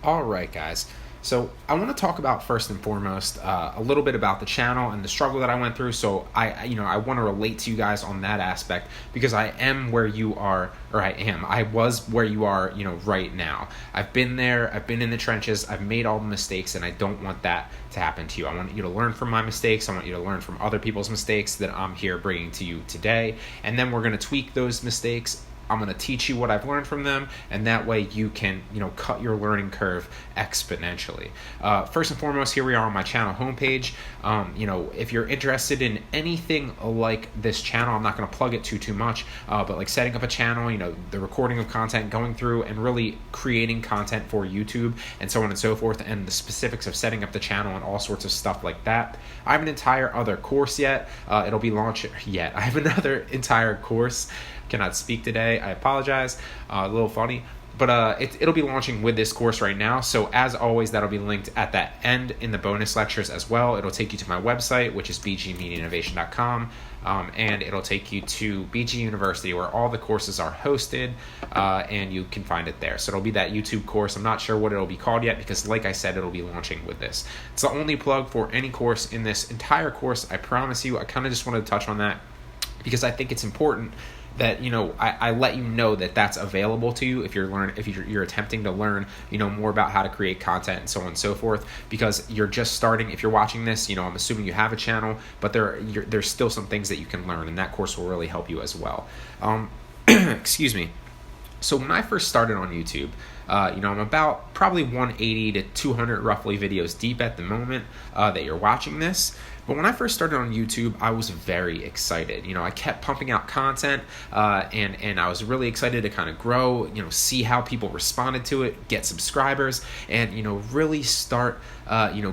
All right, guys. So I want to talk about first and foremost a little bit about the channel and the struggle that I went through. So I want to relate to you guys on that aspect because I am where you are, or I was where you are, right now. I've been there. I've been in the trenches. I've made all the mistakes, and I don't want that to happen to you. I want you to learn from my mistakes. I want you to learn from other people's mistakes that I'm here bringing to you today, and then we're going to tweak those mistakes. I'm going to teach you what I've learned from them, and that way you can, cut your learning curve exponentially. First and foremost, here we are on my channel homepage. If you're interested in anything like this channel, I'm not going to plug it too much, but like setting up a channel, the recording of content, going through and really creating content for YouTube and so on and so forth, and the specifics of setting up the channel and all sorts of stuff like that. I have an entire other course yet. It'll be launched yet. I have another entire course. Cannot speak today. I apologize. A little funny. But it'll be launching with this course right now. So as always, that'll be linked at that end in the bonus lectures as well. It'll take you to my website, which is bgmediainnovation.com. And it'll take you to BG University, where all the courses are hosted, and you can find it there. So it'll be that YouTube course. I'm not sure what it'll be called yet because, like I said, it'll be launching with this. It's the only plug for any course in this entire course. I promise you. I kind of just wanted to touch on that because I think it's important that I let you know that that's available to you if you're attempting to learn more about how to create content and so on and so forth, because you're just starting. If you're watching this, I'm assuming you have a channel, but there's still some things that you can learn, and that course will really help you as well. Excuse me. So when I first started on YouTube, I'm about probably 180 to 200 roughly videos deep at the moment that you're watching this. But when I first started on YouTube, I was very excited. I kept pumping out content, and I was really excited to kind of grow, see how people responded to it, get subscribers, and, really start,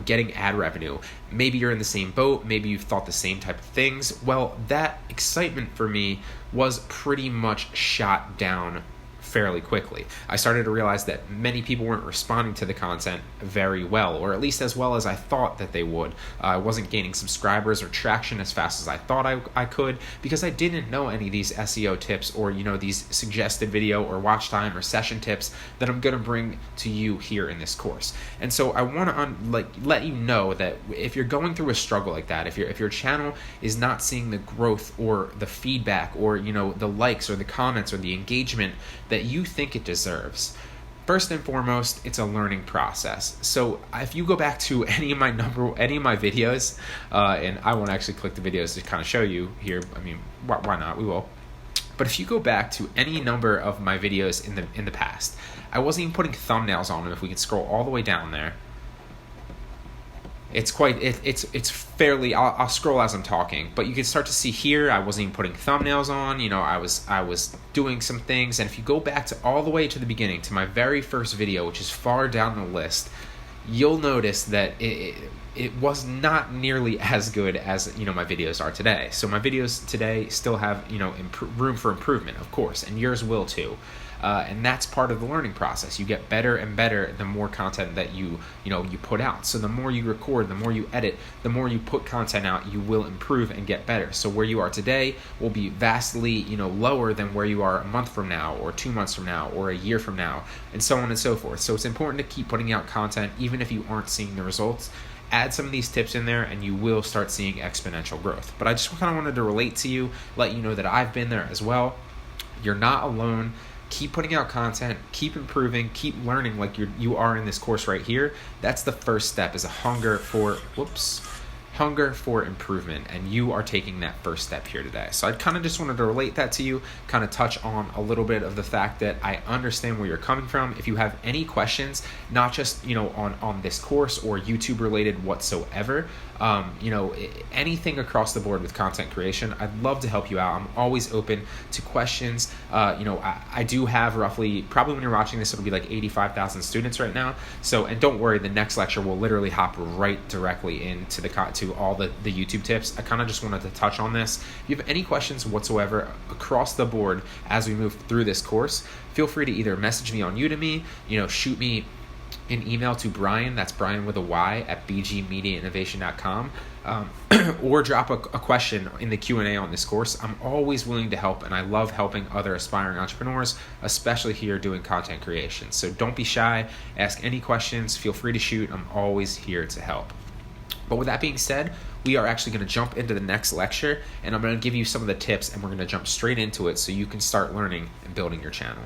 getting ad revenue. Maybe you're in the same boat. Maybe you've thought the same type of things. Well, that excitement for me was pretty much shot down fairly quickly. I started to realize that many people weren't responding to the content very well, or at least as well as I thought that they would. I wasn't gaining subscribers or traction as fast as I thought I could, because I didn't know any of these SEO tips or these suggested video or watch time or session tips that I'm going to bring to you here in this course. And so I want to let you know that if you're going through a struggle like that, if your channel is not seeing the growth or the feedback or the likes or the comments or the engagement that you think it deserves, first and foremost, it's a learning process. So if you go back to any of my videos, and I won't actually click the videos to kind of show you here. I mean, why not? We will. But if you go back to any number of my videos in the past, I wasn't even putting thumbnails on them. If we can scroll all the way down there, it's fairly. I'll scroll as I'm talking, but you can start to see here I wasn't even putting thumbnails on. I was doing some things, and if you go back to all the way to the beginning, to my very first video, which is far down the list, you'll notice that it was not nearly as good as my videos are today. So my videos today still have room for improvement, of course, and yours will too. And that's part of the learning process. You get better and better the more content that you put out. So the more you record, the more you edit, the more you put content out, you will improve and get better. So where you are today will be vastly lower than where you are a month from now, or 2 months from now, or a year from now, and so on and so forth. So it's important to keep putting out content even if you aren't seeing the results. Add some of these tips in there and you will start seeing exponential growth. But I just kind of wanted to relate to you, let you know that I've been there as well. You're not alone. Keep putting out content, keep improving, keep learning like you are in this course right here. That's the first step, is a hunger for improvement, and you are taking that first step here today. So I kind of just wanted to relate that to you, kind of touch on a little bit of the fact that I understand where you're coming from. If you have any questions, not just on this course or YouTube related whatsoever, anything across the board with content creation, I'd love to help you out. I'm always open to questions. I do have roughly, probably when you're watching this, it'll be like 85,000 students right now. So, and don't worry, the next lecture will literally hop right directly into to all the YouTube tips. I kind of just wanted to touch on this. If you have any questions whatsoever across the board as we move through this course, feel free to either message me on Udemy, shoot me an email to Brian, that's Brian with a Y, at bgmediainnovation.com, or drop a question in the Q&A on this course. I'm always willing to help, and I love helping other aspiring entrepreneurs, especially here doing content creation. So don't be shy, ask any questions, feel free to shoot. I'm always here to help. But with that being said, we are actually going to jump into the next lecture, and I'm going to give you some of the tips, and we're going to jump straight into it so you can start learning and building your channel.